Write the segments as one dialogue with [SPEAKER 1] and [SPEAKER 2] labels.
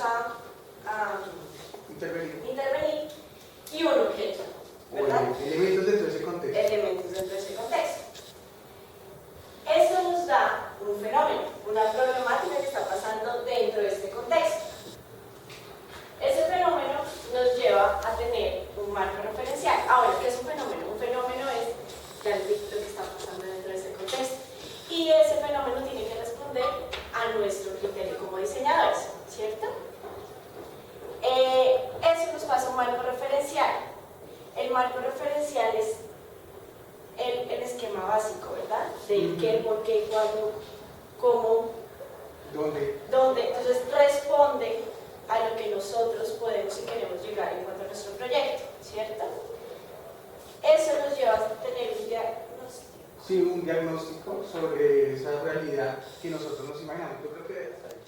[SPEAKER 1] a intervenir y un objeto, ¿verdad?
[SPEAKER 2] Elementos dentro de ese contexto.
[SPEAKER 1] Elementos dentro de ese contexto. Eso nos da un fenómeno, una problemática que está pasando dentro de este contexto. Ese fenómeno nos lleva a tener un marco referencial. Ahora, ¿qué es un fenómeno? Un fenómeno es ya lo que está pasando dentro de ese contexto. Y ese fenómeno tiene que responder a nuestro criterio como diseñadores, ¿cierto? Eso nos pasa un marco referencial. El marco referencial es el esquema básico, ¿verdad? Del qué, por qué, cuándo, cómo, dónde. Entonces responde a lo que nosotros podemos y queremos llegar en cuanto a nuestro proyecto, ¿cierto? Eso nos lleva a tener un diagnóstico.
[SPEAKER 2] Sí, un diagnóstico sobre esa realidad que nosotros nos imaginamos. Yo creo que debe estar ahí.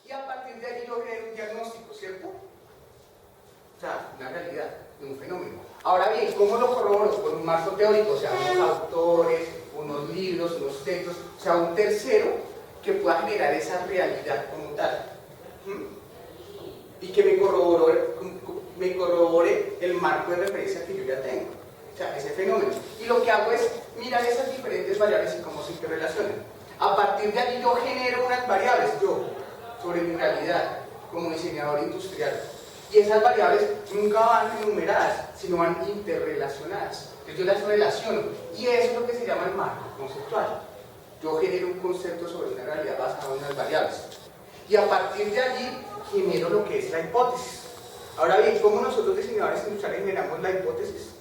[SPEAKER 2] Y a partir de allí yo genero un diagnóstico, ¿cierto? O sea, una realidad, un fenómeno. Ahora bien, ¿cómo lo corroboro? Con un marco teórico, o sea, unos autores, unos libros, unos textos, o sea, un tercero que pueda generar esa realidad como tal. Y que me corrobore el marco de referencia que yo ya tengo, o sea, ese fenómeno. Y lo que hago es mirar esas diferentes variables y cómo se interrelacionan. A partir de allí yo genero unas variables, yo, sobre mi realidad como diseñador industrial. Y esas variables nunca van enumeradas, sino van interrelacionadas. Entonces yo las relaciono. Y eso es lo que se llama el marco conceptual. Yo genero un concepto sobre una realidad basada en unas variables. Y a partir de allí genero lo que es la hipótesis. Ahora bien, ¿cómo nosotros diseñadores industriales generamos la hipótesis?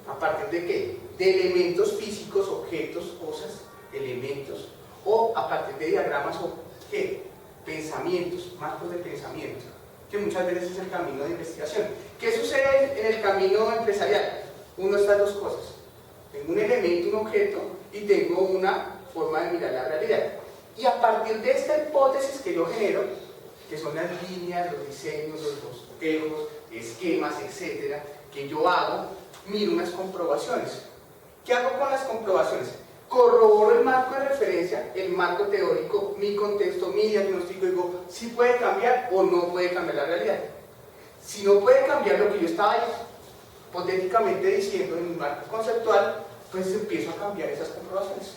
[SPEAKER 2] ¿A partir de qué? De elementos físicos, objetos, cosas, elementos, o a partir de diagramas o ¿qué? Pensamientos, marcos de pensamiento, que muchas veces es el camino de investigación. ¿Qué sucede en el camino empresarial? Uno de estas dos cosas. Tengo un elemento, un objeto, y tengo una forma de mirar la realidad. Y a partir de esta hipótesis que yo genero, que son las líneas, los diseños, los bosquejos, esquemas, etcétera, que yo hago, miro unas comprobaciones. ¿Qué hago con las comprobaciones? Corroboro el marco de referencia, el marco teórico, mi contexto, mi diagnóstico, y digo si puede cambiar o no puede cambiar la realidad. Si no puede cambiar lo que yo estaba hipotéticamente diciendo en mi marco conceptual, pues empiezo a cambiar esas comprobaciones.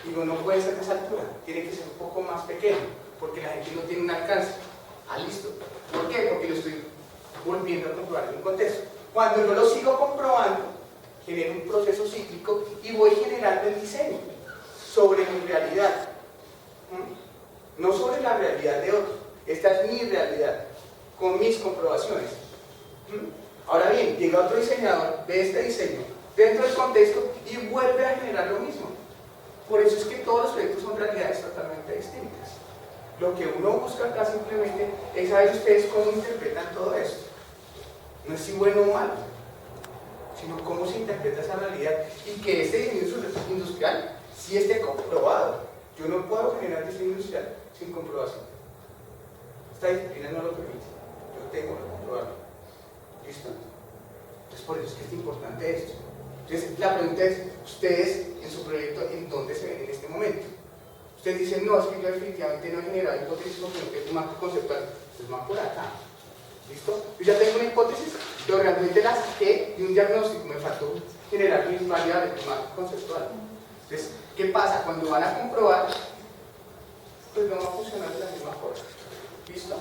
[SPEAKER 2] Digo, no puede ser de esa altura, tiene que ser un poco más pequeño, porque la gente no tiene un alcance. Ah, listo. ¿Por qué? Porque lo estoy volviendo a comprobar en un contexto. Cuando yo lo sigo comprobando, genero un proceso cíclico y voy generando el diseño sobre mi realidad, no sobre la realidad de otro. Esta es mi realidad, con mis comprobaciones. Ahora bien, llega otro diseñador, ve este diseño dentro del contexto y vuelve a generar lo mismo. Por eso es que todos los proyectos son realidades totalmente distintas. Lo que uno busca acá simplemente es saber ustedes cómo interpretan todo esto. No es si bueno o malo, sino cómo se interpreta esa realidad y que este diseño industrial sí esté comprobado. Yo no puedo generar diseño industrial sin comprobación. Esta disciplina no lo permite. Yo tengo que comprobarlo. ¿Listo? Entonces por eso es que es importante esto. Entonces la pregunta es, ustedes en su proyecto, ¿en dónde se ven en este momento? Ustedes dicen, no, es que yo definitivamente no he generado hipótesis porque no tengo un marco conceptual. Pues más por acá. ¿Listo? Yo ya tengo una hipótesis, pero realmente la saqué de un diagnóstico, me faltó generar mis variables, mi marco conceptual. Entonces, ¿qué pasa? Cuando van a comprobar, pues no va a funcionar de la misma forma. ¿Listo?